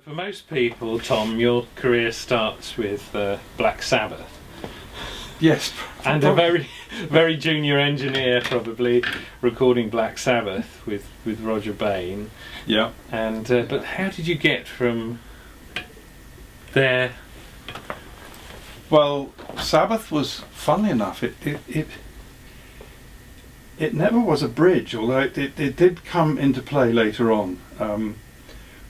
For most people, Tom, your career starts with Black Sabbath. Yes. And a very, very junior engineer, probably, recording Black Sabbath with Roger Bain. Yeah. And but how did you get from there? Well, Sabbath was, funnily enough, it never was a bridge, although it did come into play later on.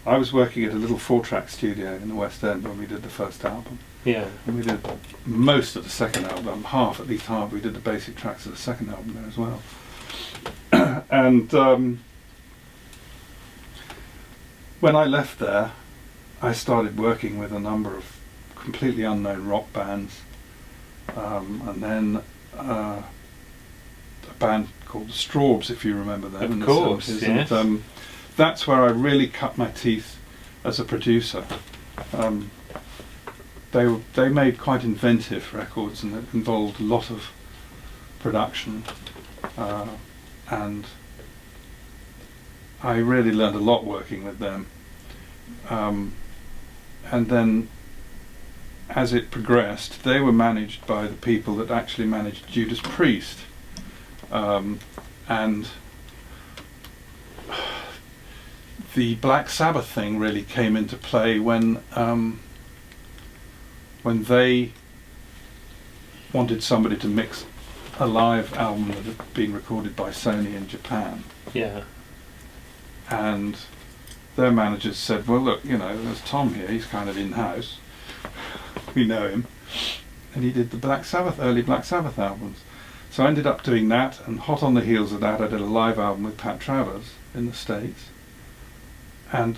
I was working at a little 4-track studio in the West End when we did the first album. Yeah. And we did most of the second album, at least half. We did the basic tracks of the second album there as well. And when I left there, I started working with a number of completely unknown rock bands, and then a band called the Strawbs, if you remember them. Of course, yes. And that's where I really cut my teeth as a producer. They made quite inventive records, and it involved a lot of production, and I really learned a lot working with them. And then, as it progressed, they were managed by the people that actually managed Judas Priest, and the Black Sabbath thing really came into play when they wanted somebody to mix a live album that had been recorded by Sony in Japan. Yeah. And their managers said, well, look, there's Tom here, he's kind of in-house, we know him, and he did the early Black Sabbath albums. So I ended up doing that, and hot on the heels of that I did a live album with Pat Travers in the States, and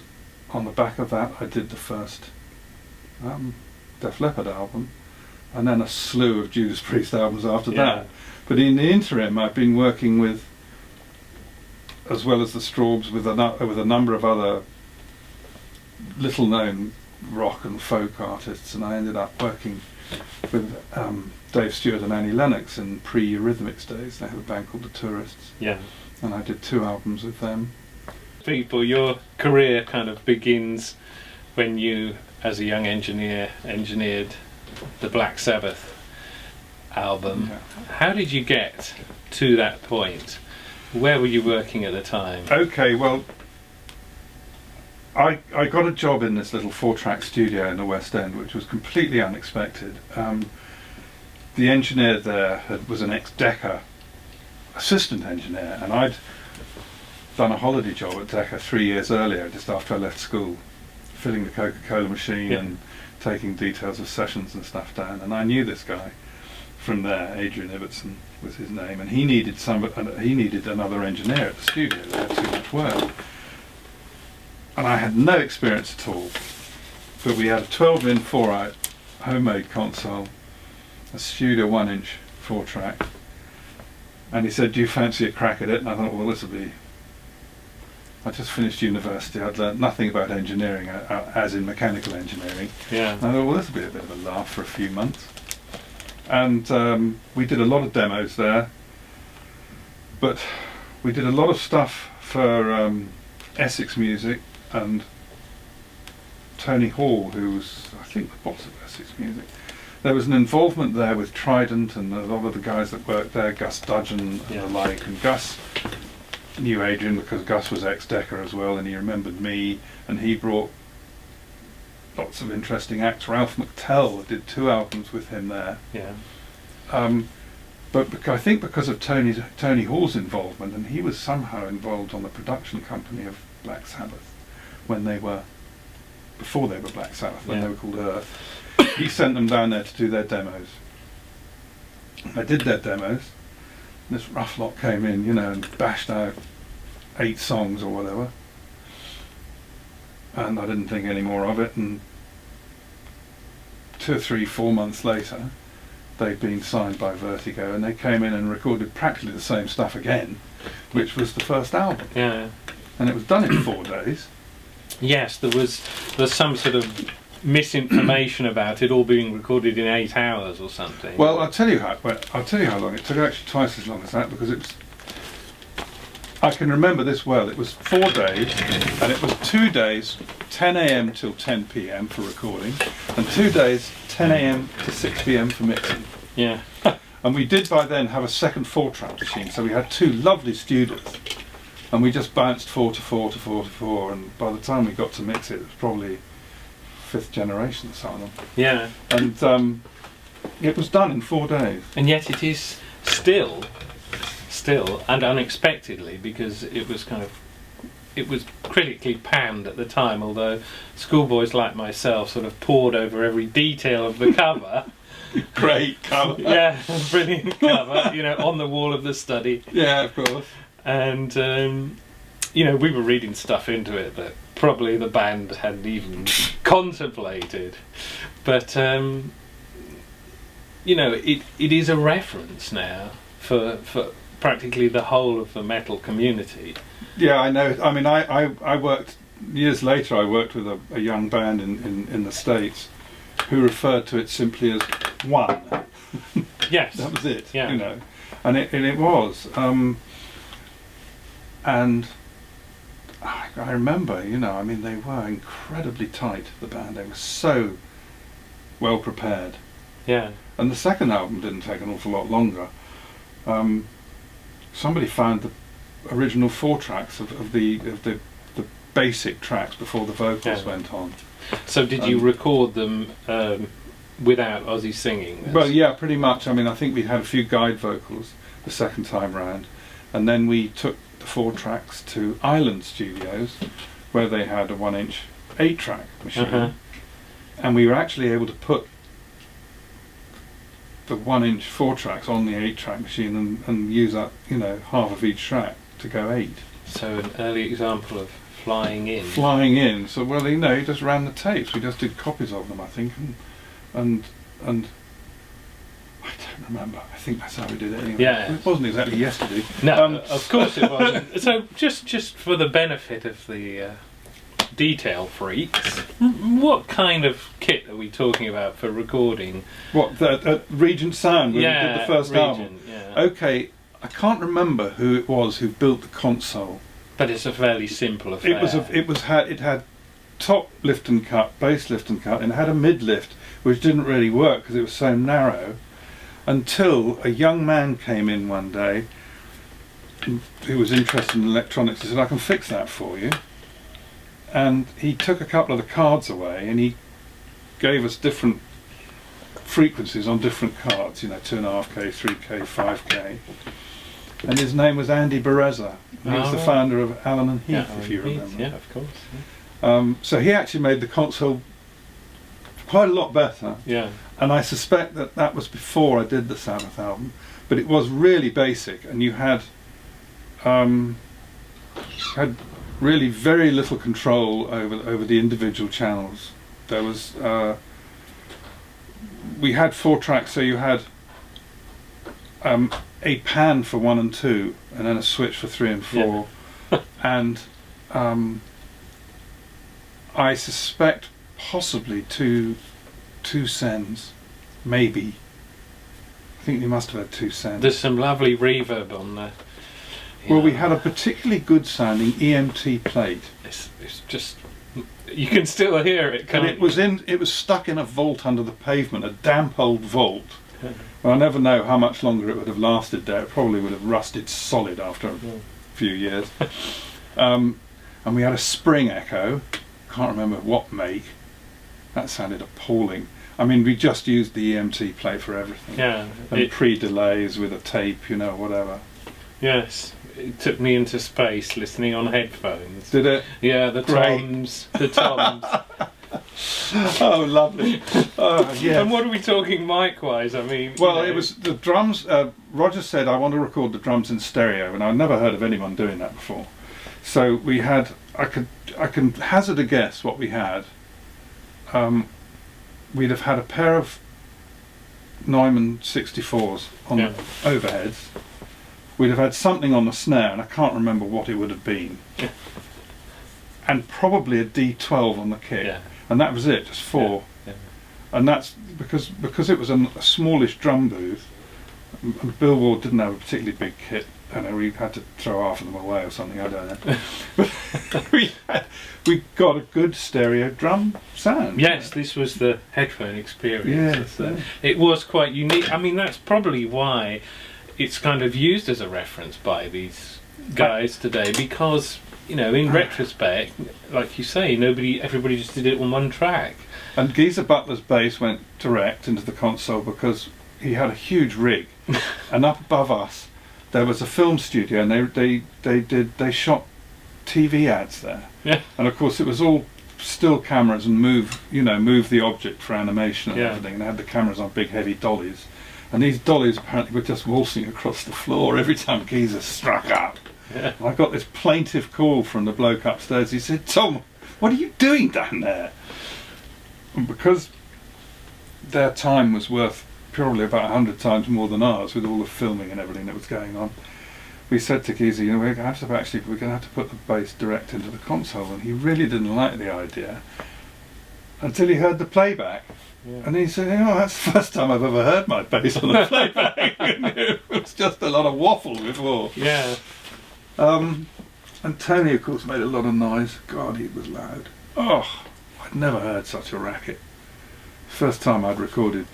on the back of that I did the first Def Leppard album, and then a slew of Judas Priest albums after that. But in the interim I've been working with, as well as the Strawbs, with a number of other little known rock and folk artists, and I ended up working with Dave Stewart and Annie Lennox in pre-Eurythmics days. They had a band called the Tourists. Yeah. And I did 2 albums with them. People, your career kind of begins when you, as a young engineer, engineered the Black Sabbath album. Yeah. How did you get to that point? Where were you working at the time? Okay, well, I got a job in this little 4-track studio in the West End, which was completely unexpected. The engineer there was an ex-Decca assistant engineer, and I'd done a holiday job at Decca 3 years earlier, just after I left school, filling the Coca-Cola machine and taking details of sessions and stuff down. And I knew this guy from there, Adrian Ibbotson was his name, and he needed another engineer at the studio. They had too much work, and I had no experience at all. But we had a 12-in 4-out homemade console, a Studio 1-inch 4-track, and he said, "Do you fancy a crack at it?" And I thought, well, this will be. I just finished university. I'd learned nothing about engineering, as in mechanical engineering. Yeah. And I thought, well, this will be a bit of a laugh for a few months. And we did a lot of demos there, but we did a lot of stuff for Essex Music and Tony Hall, who was, I think, the boss of Essex Music. There was an involvement there with Trident and a lot of the guys that worked there, Gus Dudgeon and the like, and Gus knew Adrian because Gus was ex-Decca as well, and he remembered me, and he brought lots of interesting acts. Ralph McTell did 2 albums with him there. Yeah. But I think because of Tony Hall's involvement, and he was somehow involved on the production company of Black Sabbath before they were Black Sabbath, when they were called Earth. He sent them down there to do their demos. I did their demos. This rough lot came in, and bashed out 8 songs or whatever. And I didn't think any more of it, and 2 or 3, 4 months later they'd been signed by Vertigo, and they came in and recorded practically the same stuff again, which was the first album. Yeah. And it was done in 4 days. Yes, there's some sort of misinformation about it all being recorded in 8 hours or something. Well, I'll tell you how long it took. Actually twice as long as that, because it was I can remember this well. It was 4 days, and it was 2 days 10 a.m. till 10 p.m. for recording, and 2 days 10 a.m. to 6 p.m. for mixing. Yeah. And we did by then have a second 4-track machine, so we had 2 lovely studios, and we just bounced 4 to 4 to 4 to 4, and by the time we got to mix it, it was probably 5th generation sound. Yeah. And it was done in 4 days. And yet it is still, and unexpectedly, because it was critically panned at the time, although schoolboys like myself sort of pored over every detail of the cover. Great cover. Yeah, brilliant cover, on the wall of the study. Yeah, of course. And, we were reading stuff into it that probably the band hadn't even contemplated. But, it is a reference now for practically the whole of the metal community. Yeah, I know. I mean, I worked, years later, I worked with a young band in the States who referred to it simply as one. Yes. That was it, yeah. And it was. And I remember, they were incredibly tight, the band. They were so well prepared. Yeah. And the second album didn't take an awful lot longer. Somebody found the original 4 tracks of the basic tracks before the vocals went on. So did you record them without Ozzy singing? Well, yeah, pretty much. I mean, I think we had a few guide vocals the second time round, and then we took the 4 tracks to Island Studios, where they had a 1-inch 8-track machine, and we were actually able to put the 1-inch 4 tracks on the 8-track machine and use up, half of each track to go 8. So an early example of flying in. Flying in. So, well, he just ran the tapes. We just did copies of them, I think, and I don't remember. I think that's how we did it anyway. Yeah. It wasn't exactly yesterday. No, of course it wasn't. So just for the benefit of the detail freaks, what kind of kit are we talking about for recording? What, at Regent Sound when we did the first album? Yeah. Okay, I can't remember who it was who built the console. But it's a fairly simple affair. It had top lift and cut, bass lift and cut, and it had a mid lift, which didn't really work because it was so narrow. Until a young man came in one day who was interested in electronics. He said, "I can fix that for you." And he took a couple of the cards away and he gave us different frequencies on different cards, 2.5K, 3K, 5K. And his name was Andy Bereza. He was the founder of Allom and Heath, if you remember. Yeah, of course. Yeah. So he actually made the console quite a lot better. Yeah. And I suspect that was before I did the Sabbath album. But it was really basic, and you had really very little control over the individual channels. There was we had 4 tracks, so you had a pan for 1 and 2, and then a switch for 3 and 4, and I suspect possibly two sends, maybe. I think they must have had 2 sends. There's some lovely reverb on there. Well, we had a particularly good sounding EMT plate. It's just, you can still hear it, can't and it was stuck in a vault under the pavement, a damp old vault. Well, I never know how much longer it would have lasted there. It probably would have rusted solid after a few years. And we had a spring echo, can't remember what make. That sounded appalling. I mean, we just used the EMT plate for everything. Yeah. And pre-delays with a tape, whatever. Yes. It took me into space listening on headphones. Did it? Yeah, the toms. Oh, lovely. Yeah. And what are we talking mic-wise? I mean, well, it was the drums. Roger said, "I want to record the drums in stereo," and I'd never heard of anyone doing that before. So we had. I can hazard a guess what we had. We'd have had a pair of Neumann 64s on the overheads. We'd have had something on the snare, and I can't remember what it would have been. Yeah. And probably a D12 on the kick. Yeah. And that was it, just 4. Yeah. And that's because it was a smallish drum booth. And Bill Ward didn't have a particularly big kit I don't know, we had to throw half of them away or something, I don't know. But we got a good stereo drum sound. Yes, this was the headphone experience. Yes, It was quite unique. I mean, that's probably why it's kind of used as a reference by these guys today, because, you know, in retrospect, like you say, everybody just did it on one track. And Geezer Butler's bass went direct into the console because he had a huge rig, and up above us there was a film studio, and they shot TV ads there. Yeah. And of course it was all still cameras and move the object for animation and everything. And they had the cameras on big heavy dollies, and these dollies apparently were just waltzing across the floor every time Geezer struck up. Yeah. And I got this plaintive call from the bloke upstairs. He said, "Tom, what are you doing down there?" And because their time was worth probably about 100 times more than ours, with all the filming and everything that was going on, we said to Geezer, we're going to have to put the bass direct into the console. And he really didn't like the idea until he heard the playback. Yeah. And he said, that's the first time I've ever heard my bass on the playback. It was just a lot of waffle before. Yeah. And Tony, of course, made a lot of noise. God, he was loud. Oh, I'd never heard such a racket. First time I'd recorded,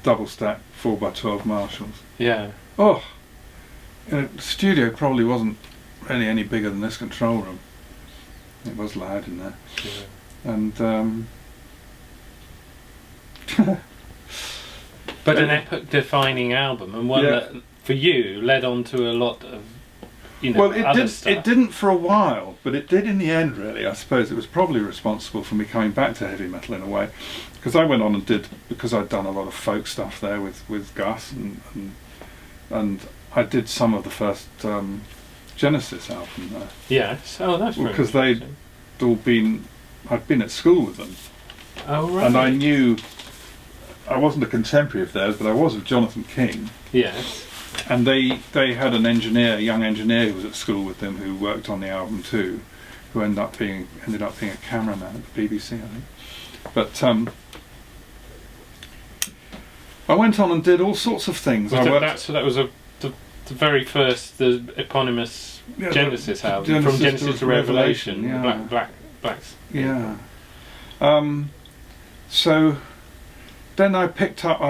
double stack 4x12 Marshalls. Yeah. Oh, the studio probably wasn't really any bigger than this control room. It was loud in there. Yeah. And but an epoch-defining album, and one that, for you, led on to a lot of, other stuff. It didn't for a while, but it did in the end, really. I suppose it was probably responsible for me coming back to heavy metal in a way, because I went on and because I'd done a lot of folk stuff there with Gus, and I did some of the first Genesis album there. Yes, oh, that's very because they'd all I'd been at school with them. Oh, right. And I knew, I wasn't a contemporary of theirs, but I was of Jonathan King. Yes. And they had a young engineer who was at school with them, who worked on the album too, who ended up being a cameraman at the BBC, I think. But I went on and did all sorts of things. So that was the very first, the eponymous Genesis album, from Genesis to Revelation. Yeah. Blacks. Yeah. So then I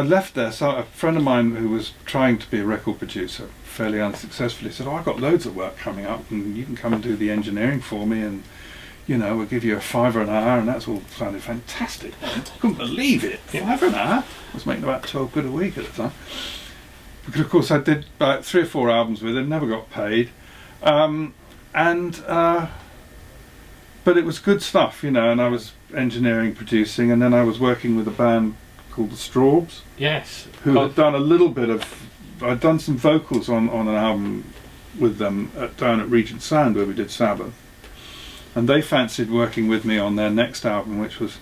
left there, so a friend of mine who was trying to be a record producer, fairly unsuccessfully, said, I've got loads of work coming up, and you can come and do the engineering for me, and we'll give you a $5 an hour, and that's all sounded fantastic. I couldn't believe it. $5 an hour? I was making about 12 quid a week at the time. Because of course I did about 3 or 4 albums with him, never got paid. But it was good stuff, and I was engineering, producing, and then I was working with a band called the Strawbs. Yes. Who had done a little bit of, I'd done some vocals on an album with them down at Regent Sound where we did Sabbath. And they fancied working with me on their next album, which was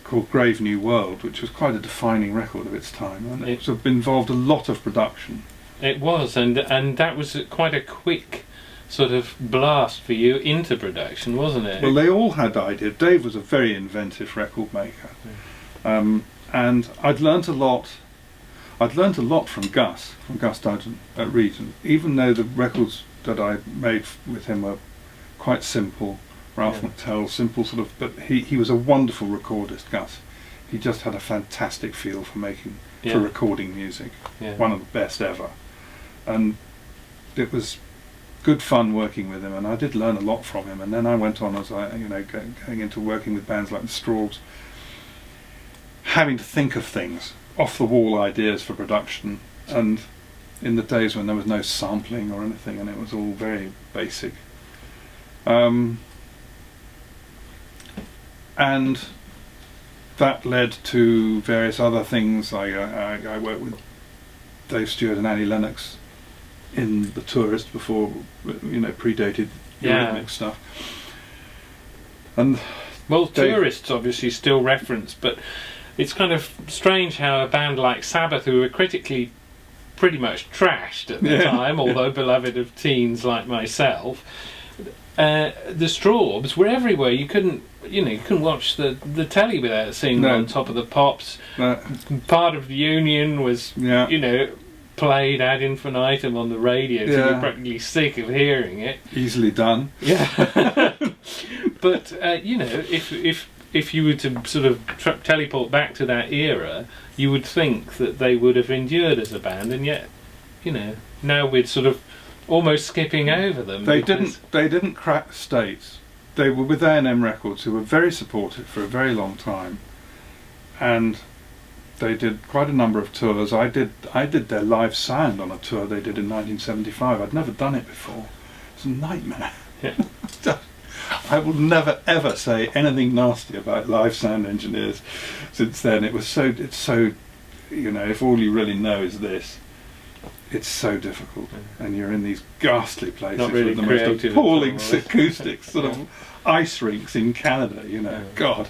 called Grave New World, which was quite a defining record of its time. And it involved a lot of production. It was, and that was quite a quick sort of blast for you into production, wasn't it? Well, they all had ideas. Dave was a very inventive record maker. Yeah. And I'd learnt a lot. From Gus Dudgeon at Regent, even though the records that I made with him were quite simple. Ralph McTell, simple sort of, but he was a wonderful recordist, Gus. He just had a fantastic feel for for recording music. Yeah. One of the best ever. And it was good fun working with him, and I did learn a lot from him. And then I went on as going into working with bands like the Strawbs, having to think of things, off the wall ideas for production, and in the days when there was no sampling or anything, and it was all very basic. And that led to various other things. I worked with Dave Stewart and Annie Lennox in The Tourist before, predated Eurythmics stuff. And Tourists obviously still referenced, but it's kind of strange how a band like Sabbath, who were critically pretty much trashed at the time, although beloved of teens like myself, the Strawbs were everywhere. You couldn't watch the telly without seeing them on Top of the Pops. Part of the Union was, played ad infinitum on the radio till you're practically sick of hearing it. Easily done. Yeah. But you know, if you were to sort of teleport back to that era, you would think that they would have endured as a band, and yet, you know, now we're sort of almost skipping over them. They didn't crack the States. They were with A&M Records, who were very supportive for a very long time, and they did quite a number of tours. I did their live sound on a tour they did in 1975. I'd never done it before. It's a nightmare. Yeah. I will never ever say anything nasty about live sound engineers since then. It's so, you know, if all you really know is this, it's so difficult, and you're in these ghastly places Not really with the most creative appalling at all, acoustics, sort of ice rinks in Canada, you know. God,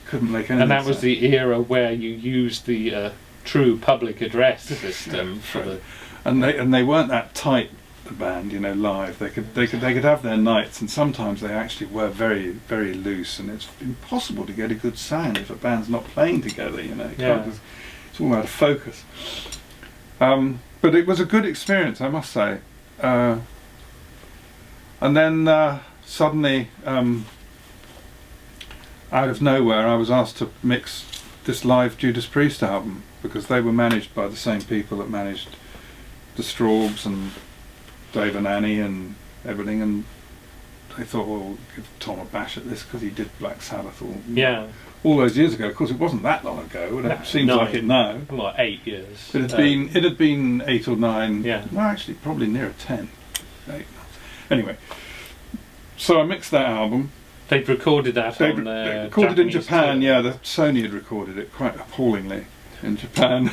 couldn't make anything. And that was sense. the era where you used the true public address system for the. And they weren't that tight, the band, you know, live. They could have their nights, and sometimes they actually were very, very loose, and it's impossible to get a good sound if a band's not playing together, you know. It's all out of focus. But it was a good experience, I must say. And then suddenly, out of nowhere, I was asked to mix this live Judas Priest album, because they were managed by the same people that managed the Strawbs and Dave and Annie and everything, and they thought, well, we'll give Tom a bash at this, because he did Black Sabbath all those years ago. Of course, it wasn't that long ago, and it seems like it now. What, 8 years? It had been 8 or 9. Yeah. No, actually, probably nearer 10. 8. Anyway, so I mixed that album. They'd recorded that They on their recorded it in Japanese Japan. tour. Yeah, the Sony had recorded it quite appallingly in Japan.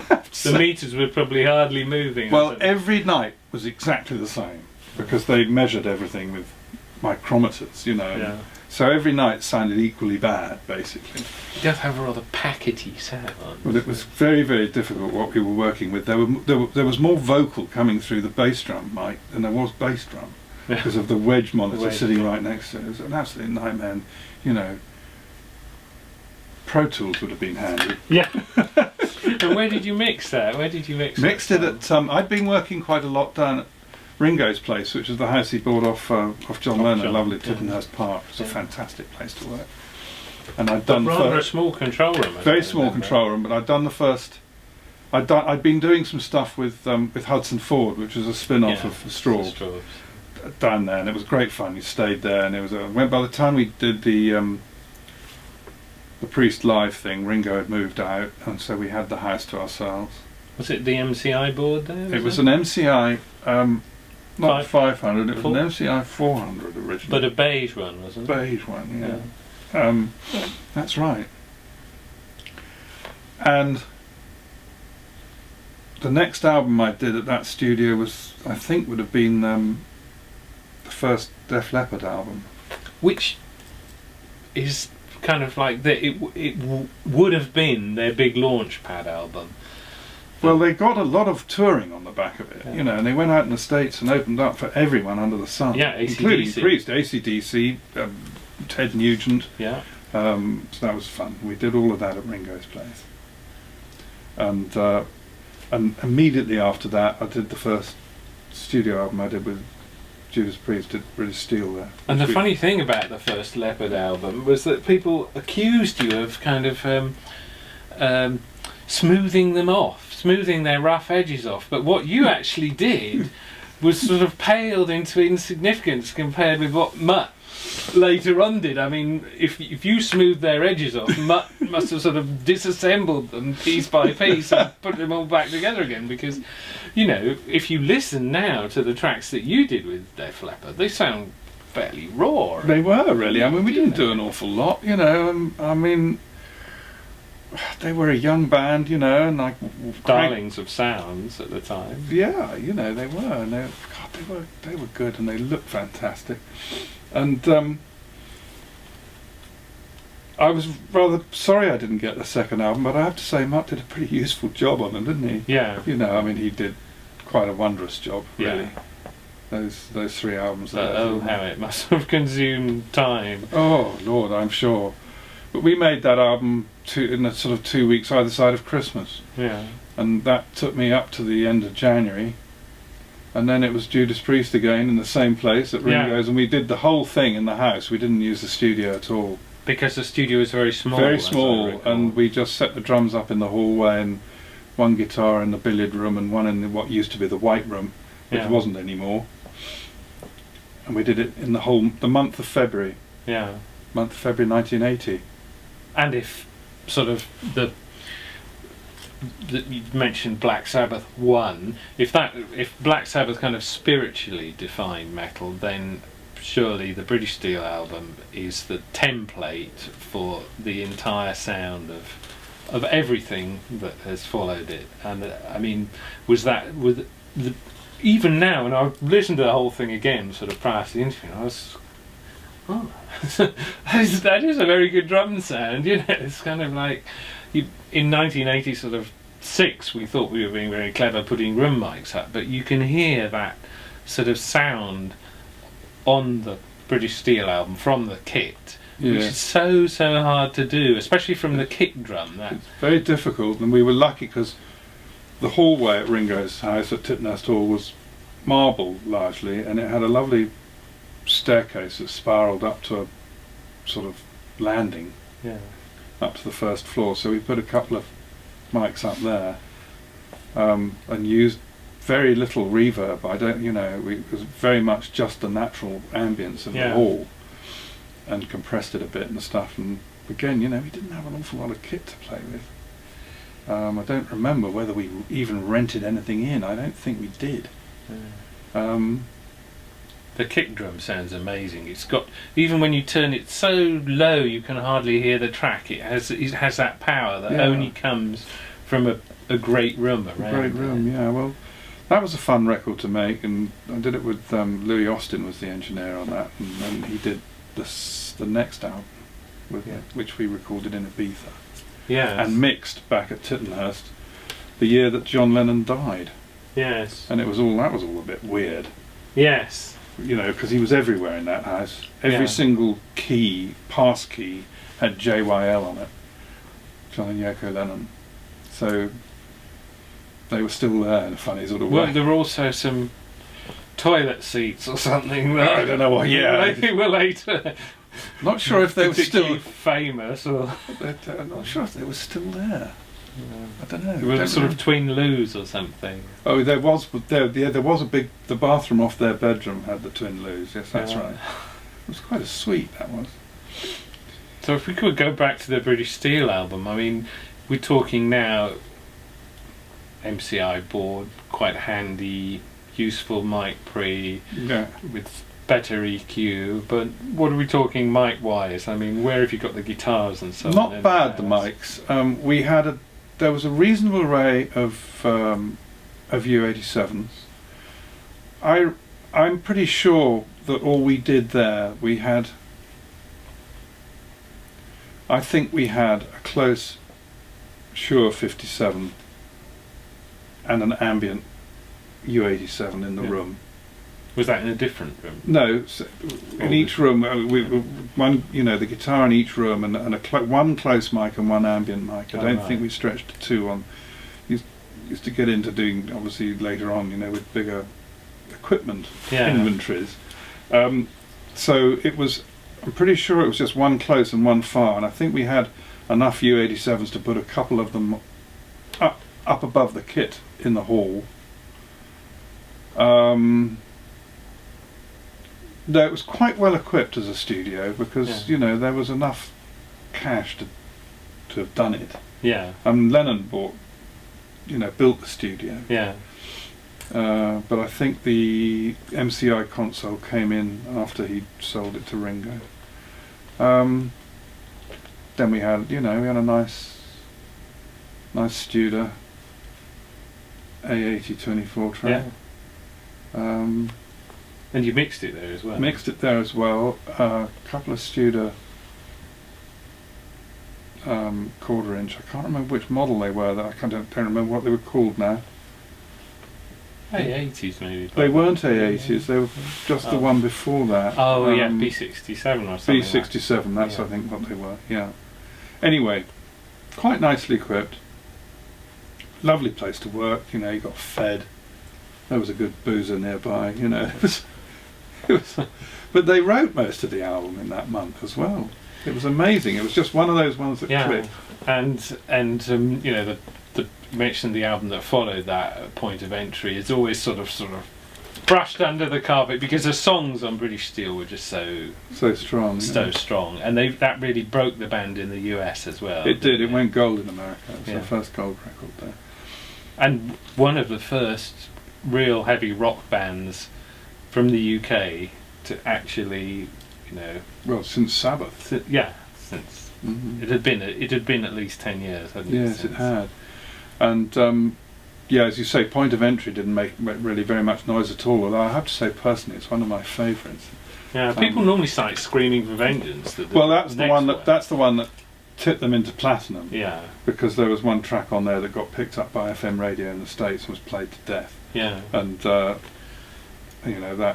The meters were probably hardly moving. Well, every night was exactly the same, because they measured everything with micrometers, you know. Yeah. So every night sounded equally bad, basically. It does have a rather packety sound. Well, it was very, very difficult what we were working with. There was more vocal coming through the bass drum mic than there was bass drum, because of the wedge monitor sitting right next to it. It was an absolute nightmare. And, you know, Pro Tools would have been handy. Yeah. And where did you mix that? Where did you Mixed it at. I'd been working quite a lot down at Ringo's place, which is the house he bought off John Lerner, lovely Tittenhurst Park. It's a fantastic place to work. And I'd done rather a small control room. Very small control room, but I'd done the first. I'd been doing some stuff with Hudson Ford, which was a spin-off of the Strawbs, down there, and it was great fun. We stayed there, and it was. By the time we did the Priest live thing, Ringo had moved out, and so we had the house to ourselves. Was it the MCI board there? It was an MCI. Not 500, it was an MCI 400 originally. But a beige one, wasn't it? Beige one, yeah. That's right. And the next album I did at that studio was, I think, would have been the first Def Leppard album. Which is kind of like, it would have been their big Launchpad album. Well, they got a lot of touring on the back of it, you know, and they went out in the States and opened up for everyone under the sun. Yeah, including Priest, AC/DC, Ted Nugent. Yeah. So that was fun. We did all of that at Ringo's place. And immediately after that, I did the first studio album I did with Judas Priest, did British Steel there. And the funny thing about the first Leopard album was that people accused you of kind of smoothing them off, smoothing their rough edges off, but what you actually did was sort of paled into insignificance compared with what Mutt later on did. I mean, if you smoothed their edges off, Mutt must have sort of disassembled them piece by piece and put them all back together again, because, you know, if you listen now to the tracks that you did with Def Leppard, they sound fairly raw. They were, really. I mean, we didn't do an awful lot, you know. I mean, they were a young band, you know, and like darlings of sounds at the time. Yeah, you know, they were, and they were good, and they looked fantastic. And I was rather sorry I didn't get the second album, but I have to say Mutt did a pretty useful job on them, didn't he? Yeah. You know, I mean, he did quite a wondrous job, really. Yeah. Those 3 albums. How it must have consumed time. Oh Lord, I'm sure. But we made that album in a sort of 2 weeks either side of Christmas. Yeah. And that took me up to the end of January. And then it was Judas Priest again in the same place at Ringo's, and we did the whole thing in the house. We didn't use the studio at all. Because the studio was very small. Very small, and we just set the drums up in the hallway, and one guitar in the billiard room and one in what used to be the white room, which wasn't anymore. And we did it in the month of February. Yeah. Month of February 1980. And if sort of you mentioned Black Sabbath 1, if Black Sabbath kind of spiritually defined metal, then surely the British Steel album is the template for the entire sound of everything that has followed it. And I mean, was that even now, and I've listened to the whole thing again sort of prior to the interview, and I was, that is a very good drum sound, you know. It's kind of like in 1980 sort of 6 we thought we were being very clever putting room mics up, but you can hear that sort of sound on the British Steel album from the kit, which is so hard to do, especially from the kick drum. It's very difficult, and we were lucky because the hallway at Ringo's house at Titnest Hall was marble largely, and it had a lovely staircase that spiralled up to a sort of landing up to the first floor. So we put a couple of mics up there and used very little reverb. It was very much just the natural ambience of the hall, and compressed it a bit and stuff. And again, we didn't have an awful lot of kit to play with. I don't remember whether we even rented anything in. I don't think we did. The kick drum sounds amazing. It's got, even when you turn it so low you can hardly hear the track. It has that power that only comes from a great room around. A great room, yeah. Well, that was a fun record to make, and I did it with Louis Austin was the engineer on that, and then he did the next album with it, which we recorded in Ibiza. Yes. And mixed back at Tittenhurst the year that John Lennon died. Yes. And that was all a bit weird. Yes. Because he was everywhere in that house. Every single pass key had JYL on it. John and Yoko Lennon. So they were still there in a funny sort of way. Well, there were also some toilet seats or something. I don't know what. Yeah, they were later. Not sure if they were still famous, or I'm not sure if they were still there. I don't know. It was sort of twin loos or something. Oh, there was a big. The bathroom off their bedroom had the twin loos. Yes, that's right. It was quite a suite, that was. So if we could go back to the British Steel album, I mean, we're talking now MCI board, quite handy, useful mic pre, with better EQ, but what are we talking mic wise? I mean, where have you got the guitars and so on? Not bad, the mics. There was a reasonable array of U87s. I'm pretty sure that all we did there, I think we had a close Shure 57 and an ambient U87 in the room. Was that in a different room? No, in each room, the guitar in each room, and one close mic and one ambient mic. I don't think we stretched to two on. Used to get into doing, obviously later on, with bigger equipment inventories. So it was. I'm pretty sure it was just one close and one far, and I think we had enough U87s to put a couple of them up above the kit in the hall. No, it was quite well equipped as a studio because there was enough cash to have done it. Yeah. And Lennon built the studio. Yeah. But I think the MCI console came in after he sold it to Ringo. Then we had a nice Studer A80 24 track. Yeah. And you mixed it there as well. Mixed it there as well. A couple of Studer quarter inch. I can't remember which model they were. Don't remember what they were called now. A80s maybe. They weren't A80s. They were just the one before that. Oh yeah, B67 or something. B67. That's I think what they were. Yeah. Anyway, quite nicely equipped. Lovely place to work. You know, you got fed. There was a good boozer nearby. You know, it was. But they wrote most of the album in that month as well. It was amazing. It was just one of those ones that clicked. And you know, the mention the album that followed that, Point of Entry, is always sort of brushed under the carpet because the songs on British Steel were just so strong, strong, and that really broke the band in the US as well. It did. It went gold in America. It was the first gold record there, and one of the first real heavy rock bands from the UK to actually, you know, well, since Sabbath. Since it had been at least 10 years, hadn't it? Yes, it had, and. Yeah, as you say, Point of Entry didn't make really very much noise at all, although I have to say personally it's one of my favourites. Yeah, people normally cite Screaming for Vengeance. Well, that's the one that tipped them into platinum. Yeah. Because there was one track on there that got picked up by FM radio in the States and was played to death. Yeah. And you know,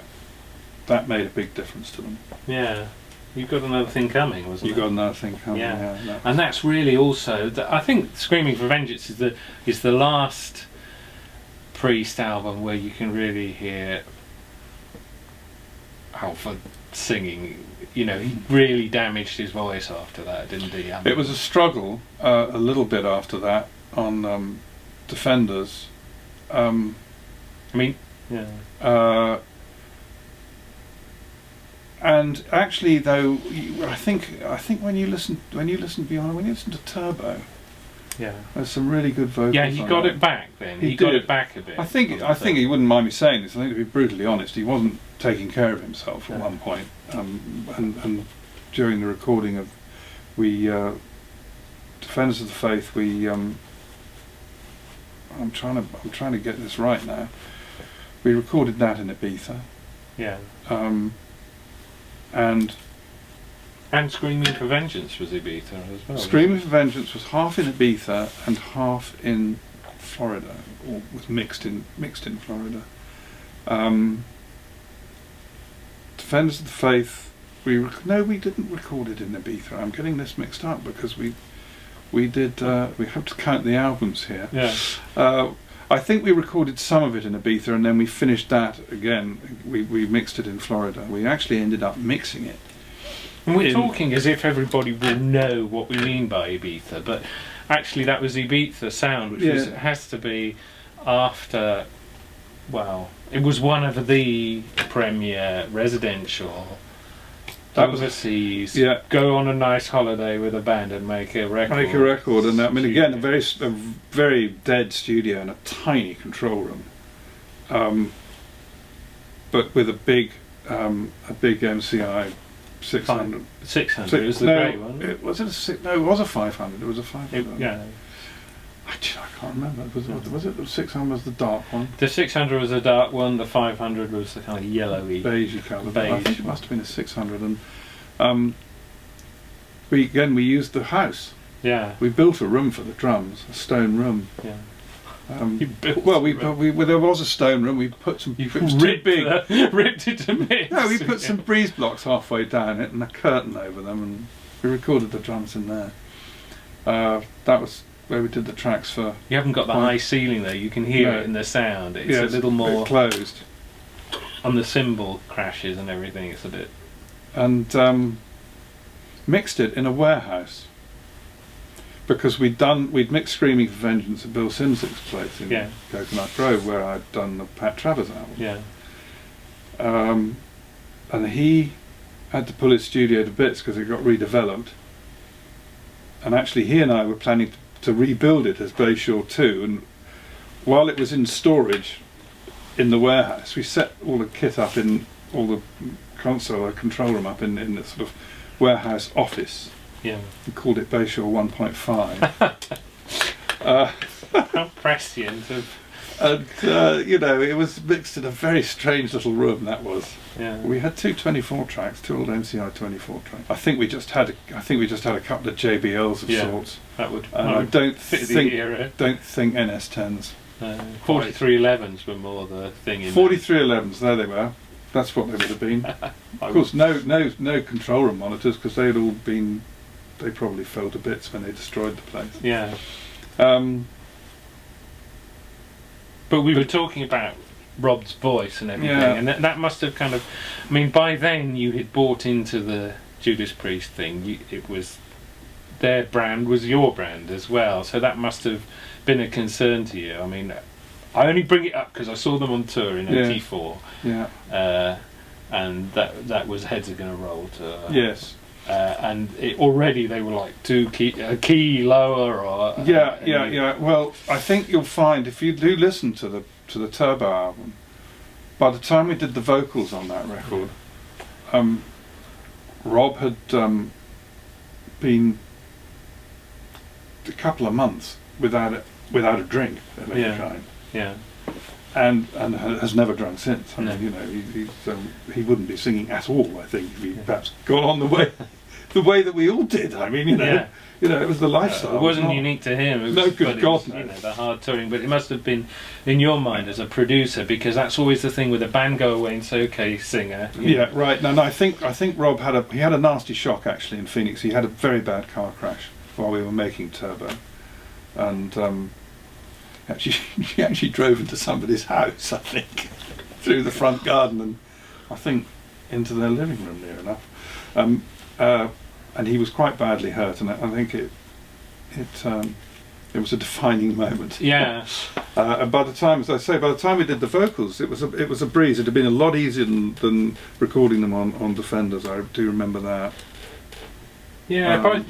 that made a big difference to them. Yeah. You've Got Another Thing Coming, wasn't it? You've Got Another Thing Coming, yeah. And that's really also, I think Screaming for Vengeance is the last Priest album where you can really hear Halford singing. You know, he really damaged his voice after that, didn't he? It was a struggle a little bit after that on Defenders. And actually, though, I think when you listen to Turbo, there's some really good vocals. Yeah, he got it back then. He got it back a bit. I think he wouldn't mind me saying this. I think, to be brutally honest, he wasn't taking care of himself at one point. And during the recording of Defenders of the Faith, I'm trying to get this right now. We recorded that in Ibiza. Yeah. And Screaming for Vengeance was Ibiza as well. Screaming for Vengeance was half in Ibiza and half in Florida, or was mixed in Florida. Defenders of the Faith, we didn't record it in Ibiza. I'm getting this mixed up because we have to count the albums here. Yeah. I think we recorded some of it in Ibiza and then we finished that again. We mixed it in Florida. We actually ended up mixing it. And we're talking as if everybody will know what we mean by Ibiza, but actually that was Ibiza sound, which has to be after, well, it was one of the premier residential overseas, go on a nice holiday with a band and make a record. And I mean, again, a very dead studio and a tiny control room, but with a big MCI 600. 600 is the grey one. It was a 500. It was a 500. I can't remember. Was it the 600 was the dark one? The 600 was the dark one. The 500 was the kind of yellowy, beigey colour. I think it must have been a 600. And we used the house. Yeah. We built a room for the drums, a stone room. Yeah. There was a stone room. We put some. It was too big. Ripped it to bits. No, we put some breeze blocks halfway down it and a curtain over them, and we recorded the drums in there. That was where we did the tracks for. You haven't got the high ceiling though. You can hear it in the sound. It's a little more closed. On the cymbal crashes and everything, it's a bit. And mixed it in a warehouse. Because we'd mixed Screaming for Vengeance at Bill Sims's place in Coconut Grove, where I'd done the Pat Travers album. Yeah. And he had to pull his studio to bits because it got redeveloped. And actually, he and I were planning to rebuild it as Bayshore 2. And while it was in storage in the warehouse, we set all the kit up in all the console or control room up in the sort of warehouse office. Yeah. We called it Bayshore 1.5. How prescient of. And it was mixed in a very strange little room. That was. Yeah. We had two 24 tracks, two old MCI 24 tracks. I think we just had a couple of JBLs of sorts. That would. I don't fit the era. Don't think NS10s. 4311s were more the thing. 4311s. There they were. That's what they would have been. Of course, no control room monitors because they had all been they probably fell to bits when they destroyed the place. Yeah. Um, But we were talking about Rob's voice and everything, Yeah. and that must have kind of. I mean, by then you had bought into the Judas Priest thing. It was their brand was your brand as well, so that must have been a concern to you. I mean, I only bring it up because I saw them on tour in '84, yeah. and that was Heads Are Gonna Roll tour. Yes. And already they were like a key lower, or Yeah. Well, I think you'll find if you do listen to the Turbo album, by the time we did the vocals on that record, Rob had been a couple of months without a drink of any kind. Yeah. And has never drunk since. I No. mean, you know, he wouldn't be singing at all, I think, if he perhaps got on the way that we all did. I mean, you know, it was the lifestyle. It wasn't not unique to him. It was, No, good but it God, was, no. You know, the hard touring, but it must have been in your mind as a producer, because that's always the thing with a band go away and say, okay, singer. Yeah, right. No, I think Rob had a nasty shock actually in Phoenix. He had a very bad car crash while we were making Turbo, and he actually drove into somebody's house, I think, through the front garden, and I think into their living room near enough. And he was quite badly hurt, and I think it was a defining moment. Yeah. And by the time we did the vocals, it was a breeze. It had been a lot easier than recording them on Defenders. I do remember that. Yeah,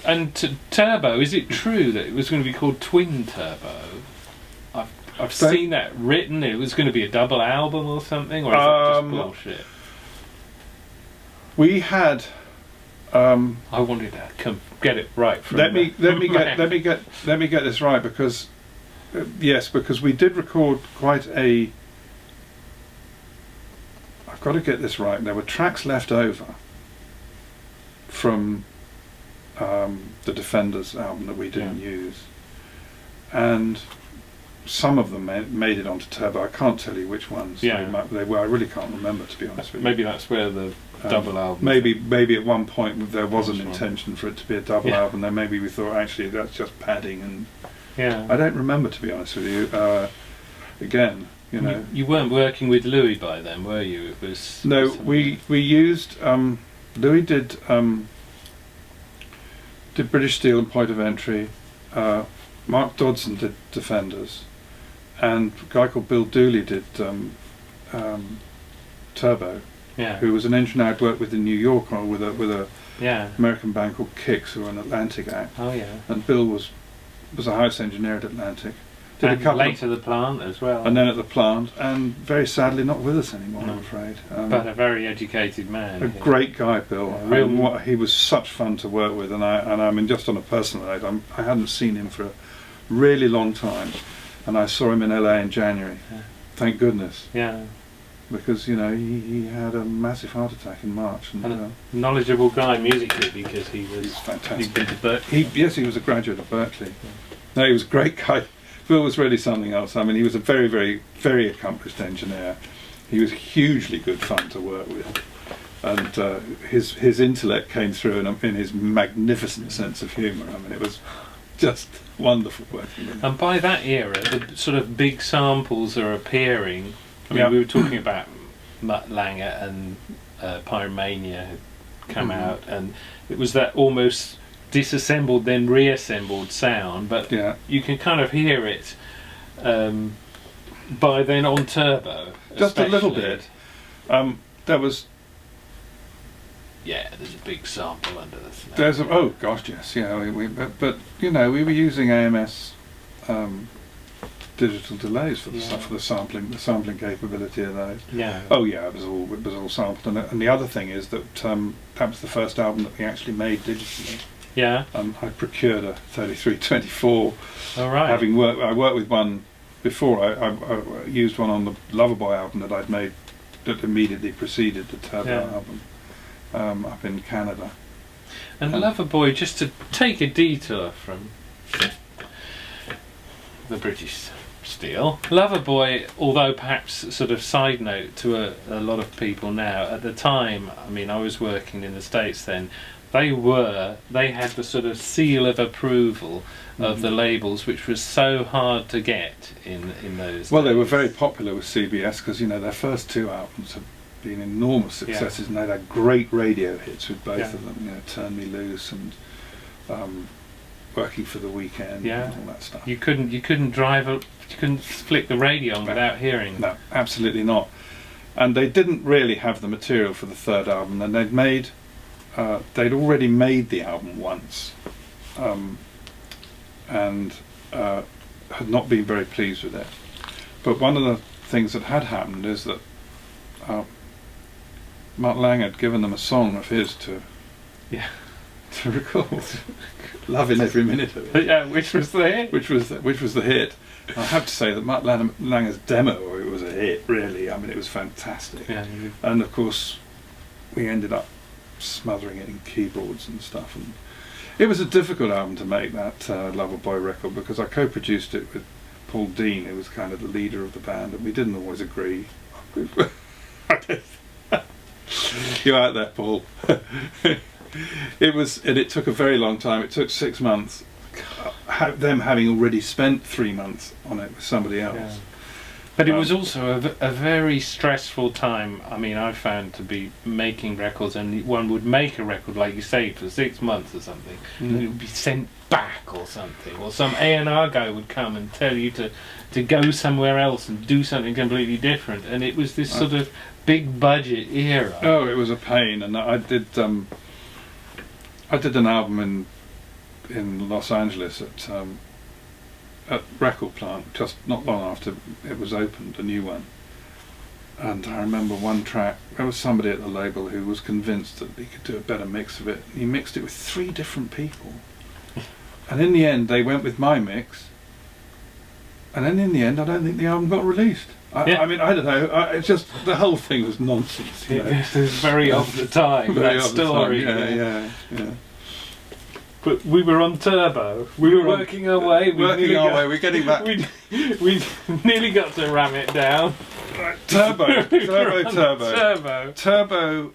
and Turbo, is it true that it was going to be called Twin Turbo? I've seen that written. It was going to be a double album or something, or is that just bullshit? We had. I wanted to get it right. From Let me get this right, because because we did record quite a. I've got to get this right. There were tracks left over from the Defenders album that we didn't use, and some of them made it onto Turbo. I can't tell you which ones they were. I really can't remember, to be honest with you. Maybe that's where the double album. Maybe at one point there was an intention for it to be a double album. Then maybe we thought actually that's just padding, and I don't remember, to be honest with you. Again, you know, you weren't working with Louis by then, were you? It was we used Louis did British Steel and Point of Entry. Mark Dodson did Defenders, and a guy called Bill Dooley did Turbo. Yeah. Who was an engineer I'd worked with in New York with a Yeah. American band called Kicks, who were an Atlantic act. Oh yeah. And Bill was a house engineer at Atlantic. Did and a couple later the plant as well. and then at the plant, and very sadly not with us anymore, I'm afraid. But a very educated man. A great guy, Bill. Yeah, he was such fun to work with, and I mean, just on a personal note, I hadn't seen him for a really long time, and I saw him in LA in January. Yeah. Thank goodness. Yeah. Because you know he had a massive heart attack in March, and a knowledgeable guy musically, because he was fantastic. He'd been to Berkeley. He was a graduate of Berkeley. No, he was a great guy. Phil was really something else. I mean, he was a very, very, very accomplished engineer. He was hugely good fun to work with, and his intellect came through in his magnificent sense of humour. I mean, it was just wonderful working with him. And by that era, the sort of big samples are appearing. I mean, we were talking about Mutt Lange and Pyromania had come out, and it was that almost disassembled then reassembled sound, but you can kind of hear it by then on Turbo. Just a little bit. There was. Yeah, there's a big sample under the snare. There's oh gosh, yes, yeah. But you know, we were using AMS digital delays for the sampling capability of those. Yeah. Oh yeah, it was all sampled, and the other thing is that that was the first album that we actually made digitally. Yeah. I procured a 3324. All right. I worked with one before. I used one on the Loverboy album that I'd made that immediately preceded the Turbo album up in Canada. And Loverboy, just to take a detour from the British Steel, Loverboy, although perhaps sort of side note to a lot of people now, at the time, I mean, I was working in the States then, they had the sort of seal of approval of the labels, which was so hard to get in those Well, days. they were very popular with CBS because their first 2 albums have been enormous successes, and they'd had great radio hits with both of them. Turn Me Loose and Working for the Weekend and all that stuff. You couldn't flick the radio on without hearing. No, absolutely not. And they didn't really have the material for the 3rd album, and they'd already made the album once, and had not been very pleased with it. But one of the things that had happened is that Mutt Lange had given them a song of his to record, loving every minute of it. Yeah, which was the hit. Which was the hit. I have to say that Mutt Lange's demo, it was a hit, really. I mean, it was fantastic. Yeah. And of course, we ended up smothering it in keyboards and stuff. And it was a difficult album to make, that Loverboy record, because I co-produced it with Paul Dean, who was kind of the leader of the band, and we didn't always agree. You're out there, Paul. It took a very long time. It took 6 months. Them having already spent 3 months on it with somebody else. Yeah. But it was also a very stressful time. I mean, I found to be making records, and one would make a record, like you say, for 6 months or something, and it would be sent back or something, or some A&R guy would come and tell you to go somewhere else and do something completely different, and it was this sort of big budget era. Oh, it was a pain, and I did an album in Los Angeles at Record Plant, just not long after it was opened, a new one. And I remember one track, there was somebody at the label who was convinced that he could do a better mix of it. He mixed it with 3 different people. And in the end, they went with my mix. And then in the end, I don't think the album got released. I mean, I don't know. It's just, the whole thing was nonsense. It was very of the time, that story. Yeah. But we were on Turbo. We were working our way. We're getting back. We nearly got to ram it down. Turbo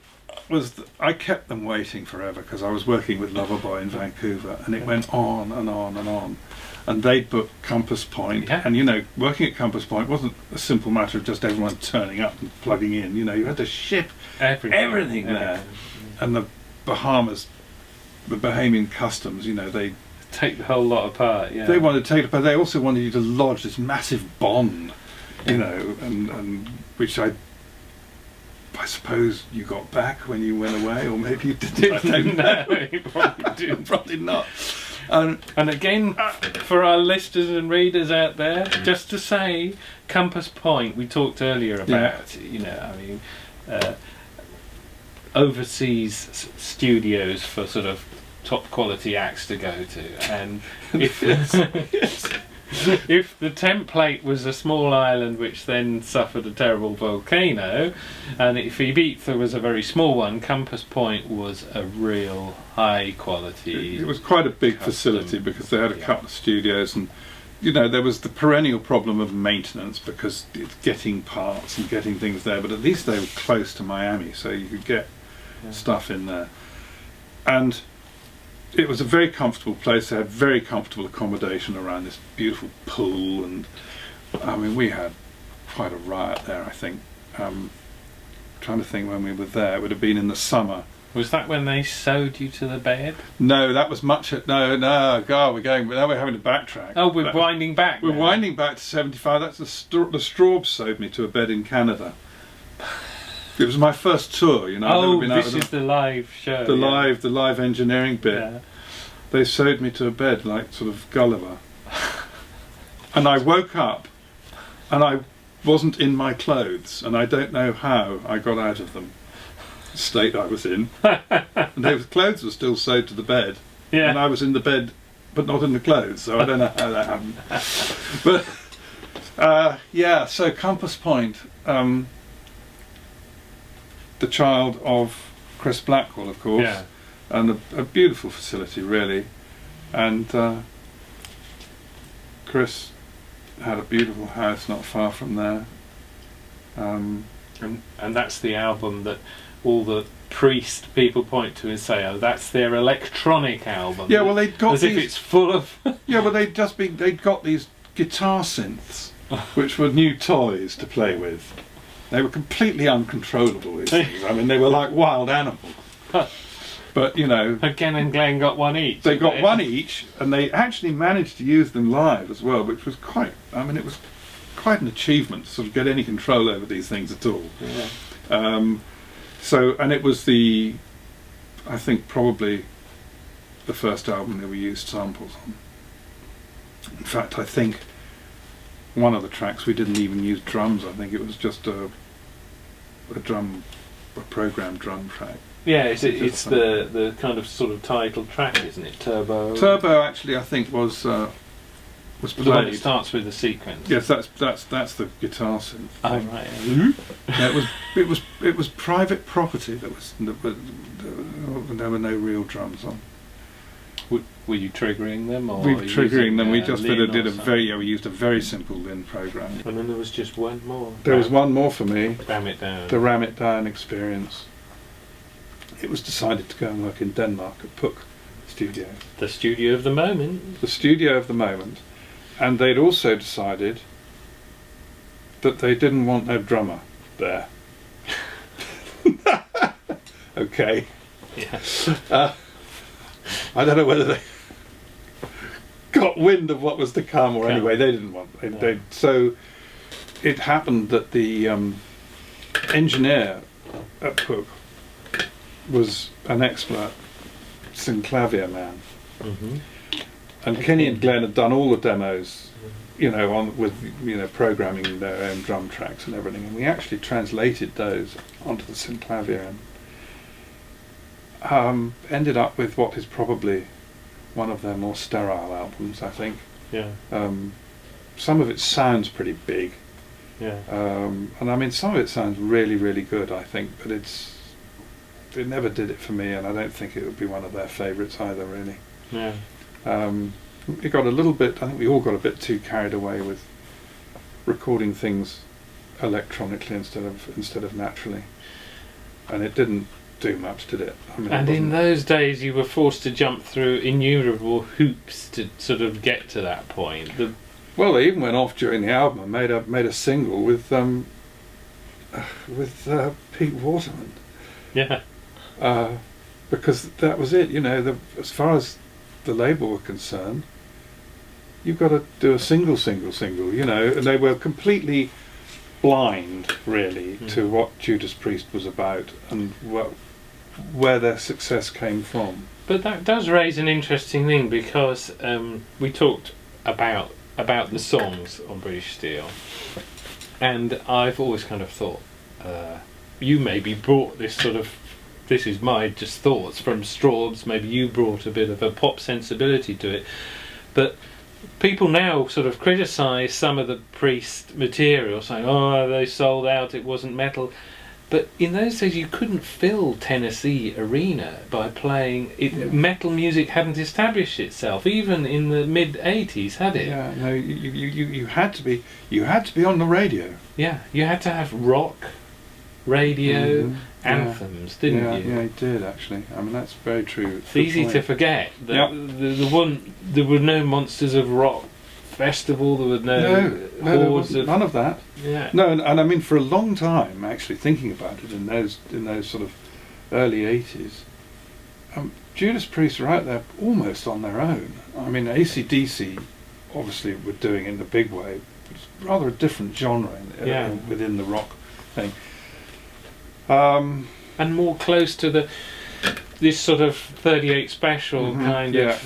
was. I kept them waiting forever because I was working with Loverboy in Vancouver, and it went on and on and on. And they'd booked Compass Point, and working at Compass Point wasn't a simple matter of just everyone turning up and plugging in. You had to ship everything there, and the Bahamas. The Bahamian customs, they take the whole lot apart. Yeah, they wanted to take it apart. They also wanted you to lodge this massive bond, and which I suppose you got back when you went away, or maybe you didn't. I don't know. You probably didn't. Probably not. And again, for our listeners and readers out there, just to say, Compass Point. We talked earlier about, overseas studios for sort of top quality acts to go to, and if the template was a small island which then suffered a terrible volcano, and if Ibiza was a very small one, Compass Point was a real high quality. It was quite a big facility because they had a couple of studios, and there was the perennial problem of maintenance because it's getting parts and getting things there, but at least they were close to Miami, so you could get stuff in there. And it was a very comfortable place. They had very comfortable accommodation around this beautiful pool, and I mean, we had quite a riot there, I think. Trying to think when we were there, it would have been in the summer. Was that when they sewed you to the bed? No, that was no, God, now we're having to backtrack. Oh, we're winding back. We're winding back to 75. That's the Strawbs sewed me to a bed in Canada. It was my first tour, I've never been out this is the live show. The live engineering bit. Yeah. They sewed me to a bed like sort of Gulliver. And I woke up and I wasn't in my clothes, and I don't know how I got out of them. The state I was in. And those clothes were still sewed to the bed. Yeah. And I was in the bed but not in the clothes, so I don't know how that happened. But so Compass Point, the child of Chris Blackwell, of course, and a beautiful facility, really. And Chris had a beautiful house not far from there. And that's the album that all the Priest people point to and say, oh, that's their electronic album. Yeah, well, they'd got as if it's full of. Yeah, well, they'd got these guitar synths, which were new toys to play with. They were completely uncontrollable, these things. I mean, they were like wild animals. But, you know... Again and Glenn got one each. They got one each, and they actually managed to use them live as well, which was quite... I mean, it was quite an achievement to sort of get any control over these things at all. Yeah. And it was I think, probably the first album that we used samples on. In fact, I think one of the tracks we didn't even use drums. I think it was just a programmed drum track. Yeah, it's the kind of sort of title track, isn't it? Turbo. Turbo actually, I think, was played. The one that starts with the sequence. Yes, that's the guitar synth. Oh right. Yeah, it was private property. There were no real drums on. Were you triggering them, or we were triggering them? We just we used a very simple Lin program. And then there was just one more. There was one more for me. Ram It Down. The Ram It Down experience. It was decided to go and work in Denmark at Puck Studio. The studio of the moment. The studio of the moment. And they'd also decided that they didn't want no drummer there. Okay. Yeah. I don't know whether they got wind of what was to come, or anyway, they didn't want. So it happened that the engineer at Puck was an expert synclavier man. Mm-hmm. And Kenny and Glenn had done all the demos, you know, with programming their own drum tracks and everything, and we actually translated those onto the synclavier and ended up with what is probably one of their more sterile albums, I think. Yeah. Some of it sounds pretty big. Yeah. And I mean, some of it sounds really, really good, I think, but it never did it for me, and I don't think it would be one of their favourites either, really. Yeah. We got a little bit, I think we all got a bit too carried away with recording things electronically instead of naturally, and it didn't do much, did it? I mean, and in those days you were forced to jump through innumerable hoops to sort of get to that point. Well, they even went off during the album and made a single with Pete Waterman. Yeah. Because that was it, you know, as far as the label were concerned, you've got to do a single, you know, and they were completely blind, really, to what Judas Priest was about and where their success came from. But that does raise an interesting thing, because we talked about the songs on British Steel, and I've always kind of thought you maybe brought this sort of, this is my just thoughts from Strawbs, maybe you brought a bit of a pop sensibility to it, but people now sort of criticise some of the Priest material, saying, oh, they sold out, it wasn't metal. But in those days you couldn't fill Tennessee Arena by playing it. Metal music hadn't established itself, even in the mid-80s, had it? Yeah, no, you had to be on the radio. Yeah, you had to have rock, radio, anthems, didn't you? Yeah, it did actually. I mean, that's very true. It's easy to forget that there were no Monsters of Rock festival. There were none of that. Yeah. No, and I mean, for a long time, actually thinking about it in those sort of early 80s, Judas Priest were out there almost on their own. I mean, AC/DC obviously were doing it in the big way. It's rather a different genre within the rock thing. And more close to this sort of 38 special kind of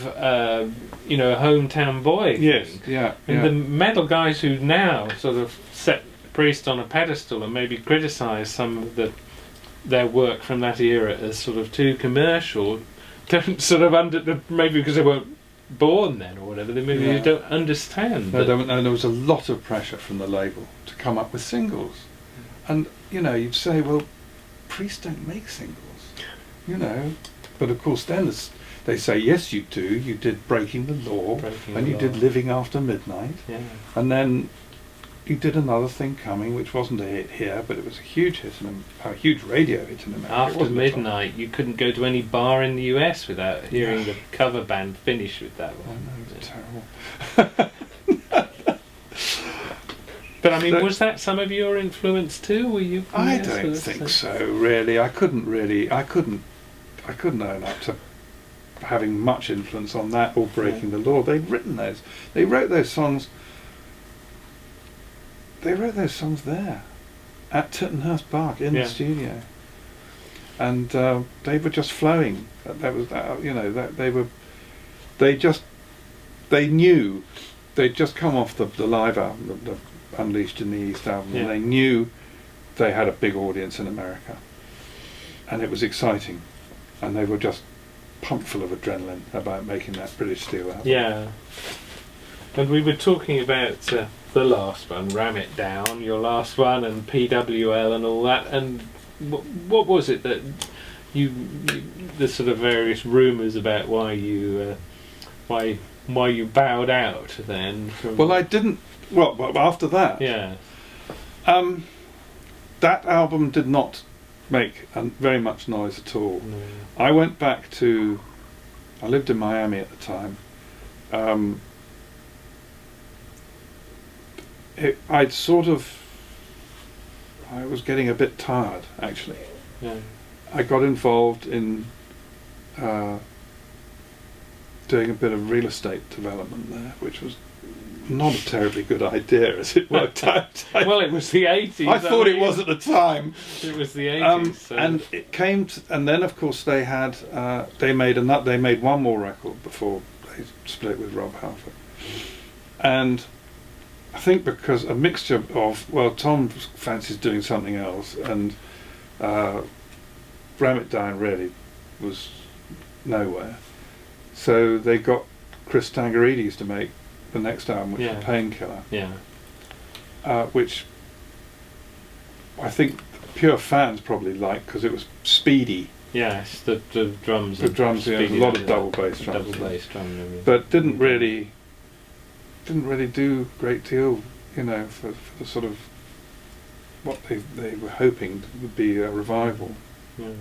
hometown boy thing. Yes, yeah. And the metal guys who now sort of set Priest on a pedestal and maybe criticise some of their work from that era as sort of too commercial, don't sort of maybe because they weren't born then or whatever, they don't understand. No, there was a lot of pressure from the label to come up with singles, and you'd say, well, Priest don't make singles, but of course then they say, yes you do, you did Breaking the Law, and you did Living After Midnight, and then he did another thing coming, which wasn't a hit here, but it was a huge hit, a huge radio hit in America. After midnight, you couldn't go to any bar in the US without hearing the cover band finish with that one. I know, it was terrible. But I mean, was that some of your influence too? Were you? I don't think so. Really, I couldn't own up to having much influence on that or breaking the law. They'd written those. They wrote those songs. They wrote those songs there, at Tittenhurst Park in the studio, and they were just flowing. That was, they knew, they'd just come off the live album, the Unleashed in the East album, and they knew they had a big audience in America, and it was exciting, and they were just pumped full of adrenaline about making that British Steel album. Yeah, and we were talking about the last one, Ram It Down, your last one, and PWL and all that, and what was it that the sort of various rumours about why you bowed out then? Well, I didn't. Well, after that, that album did not make very much noise at all. No. I went back to. I lived in Miami at the time. I was getting a bit tired, actually. Yeah. I got involved in doing a bit of real estate development there, which was not a terribly good idea as it worked out. Well, it was the 80s. I thought it was at the time. It was the 80s. So. And it came to, and then of course they had they made one more record before they split with Rob Halford. And I think because a mixture of, well, Tom fancies doing something else, and Ram It Down really was nowhere. So they got Chris Tangarides to make the next album, which was Painkiller. Yeah. Which I think pure fans probably liked because it was speedy. Yes, the drums. The drums, yeah, a lot of double bass drums. Double bass drum. But didn't really do a great deal, for the sort of what they were hoping would be a revival. Yeah.